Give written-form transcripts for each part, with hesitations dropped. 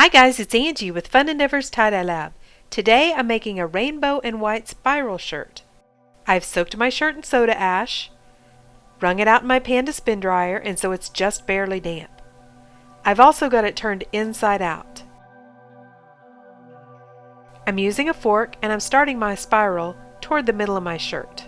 Hi guys, it's Angie with Fun Endeavors Tie-Dye Lab. Today I'm making a rainbow and white spiral shirt. I've soaked my shirt in soda ash, wrung it out in my pan to spin dryer, and so it's just barely damp. I've also got it turned inside out. I'm using a fork and I'm starting my spiral toward the middle of my shirt.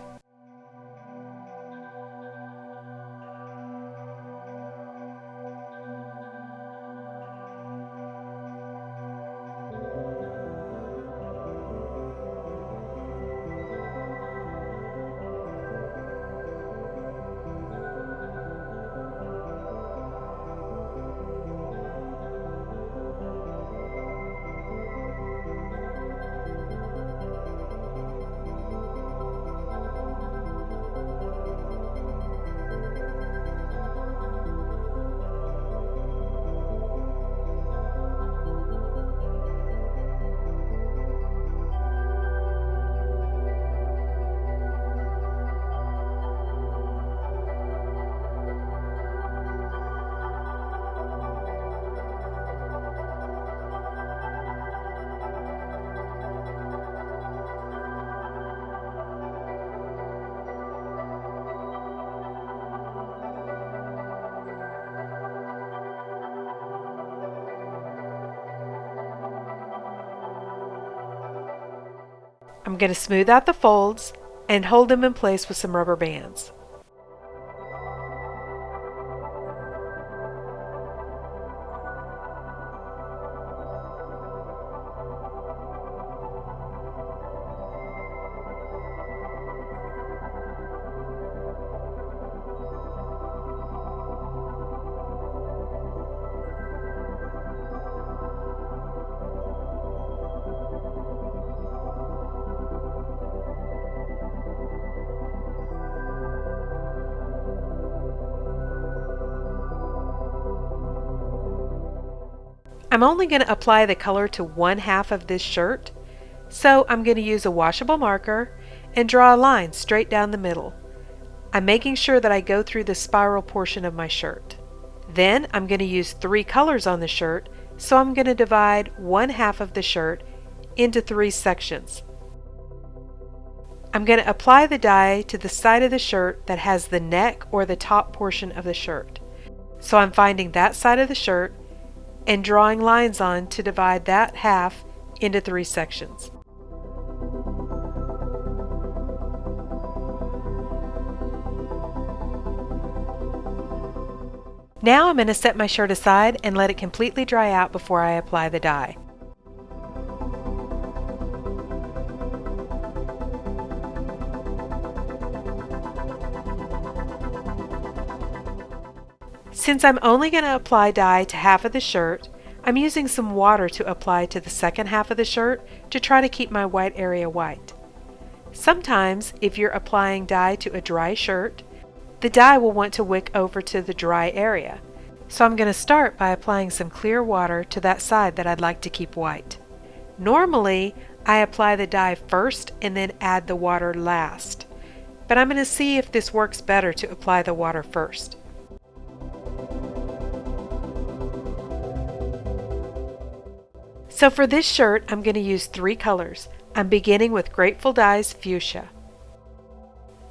I'm going to smooth out the folds and hold them in place with some rubber bands. I'm only going to apply the color to one half of this shirt, so I'm going to use a washable marker and draw a line straight down the middle. I'm making sure that I go through the spiral portion of my shirt. Then I'm going to use 3 colors on the shirt, so I'm going to divide one half of the shirt into 3 sections. I'm going to apply the dye to the side of the shirt that has the neck or the top portion of the shirt. So I'm finding that side of the shirt and drawing lines on to divide that half into 3 sections. Now I'm going to set my shirt aside and let it completely dry out before I apply the dye. Since I'm only going to apply dye to half of the shirt, I'm using some water to apply to the second half of the shirt to try to keep my white area white. Sometimes, if you're applying dye to a dry shirt, the dye will want to wick over to the dry area. So I'm going to start by applying some clear water to that side that I'd like to keep white. Normally, I apply the dye first and then add the water last, but I'm going to see if this works better to apply the water first. So for this shirt, I'm going to use 3 colors. I'm beginning with Grateful Dye's Fuchsia.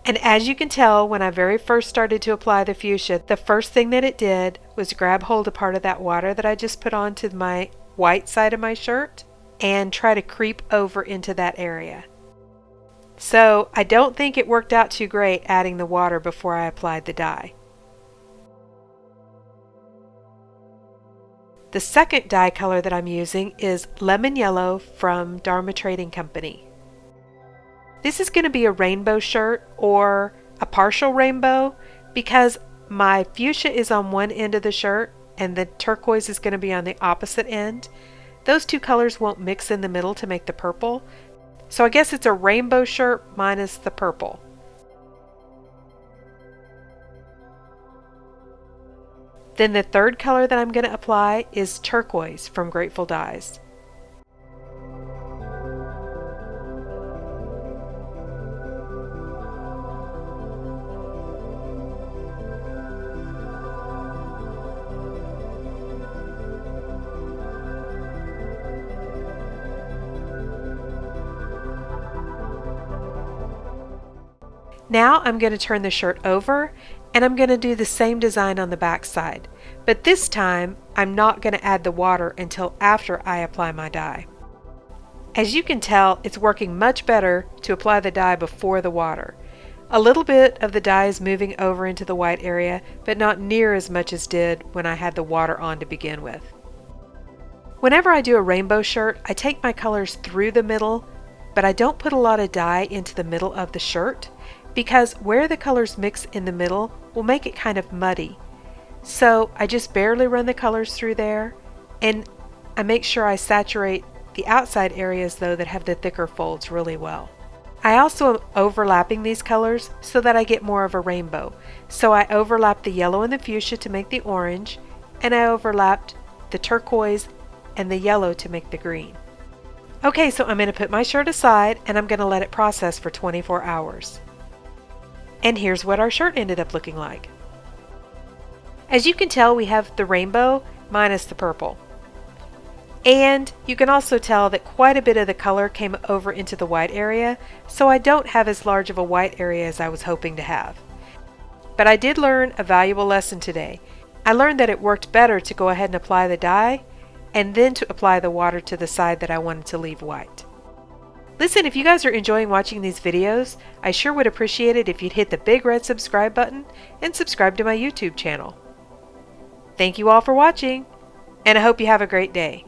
And as you can tell, when I very first started to apply the fuchsia, the first thing that it did was grab hold of part of that water that I just put onto my white side of my shirt and try to creep over into that area. So I don't think it worked out too great adding the water before I applied the dye. The second dye color that I'm using is Lemon Yellow from Dharma Trading Company. This is going to be a rainbow shirt or a partial rainbow because my fuchsia is on one end of the shirt and the turquoise is going to be on the opposite end. Those 2 colors won't mix in the middle to make the purple, so I guess it's a rainbow shirt minus the purple. Then the third color that I'm going to apply is turquoise from Grateful Dyes. Now I'm going to turn the shirt over and I'm going to do the same design on the back side, but this time I'm not going to add the water until after I apply my dye. As you can tell, it's working much better to apply the dye before the water. A little bit of the dye is moving over into the white area, but not near as much as did when I had the water on to begin with. Whenever I do a rainbow shirt, I take my colors through the middle, but I don't put a lot of dye into the middle of the shirt because where the colors mix in the middle will make it kind of muddy. So I just barely run the colors through there, and I make sure I saturate the outside areas though that have the thicker folds really well. I also am overlapping these colors so that I get more of a rainbow. So I overlapped the yellow and the fuchsia to make the orange, and I overlapped the turquoise and the yellow to make the green. Okay, so I'm going to put my shirt aside and I'm going to let it process for 24 hours. And here's what our shirt ended up looking like. As you can tell, we have the rainbow minus the purple. And you can also tell that quite a bit of the color came over into the white area, so I don't have as large of a white area as I was hoping to have. But I did learn a valuable lesson today. I learned that it worked better to go ahead and apply the dye and then to apply the water to the side that I wanted to leave white. Listen, if you guys are enjoying watching these videos, I sure would appreciate it if you'd hit the big red subscribe button and subscribe to my YouTube channel. Thank you all for watching, and I hope you have a great day.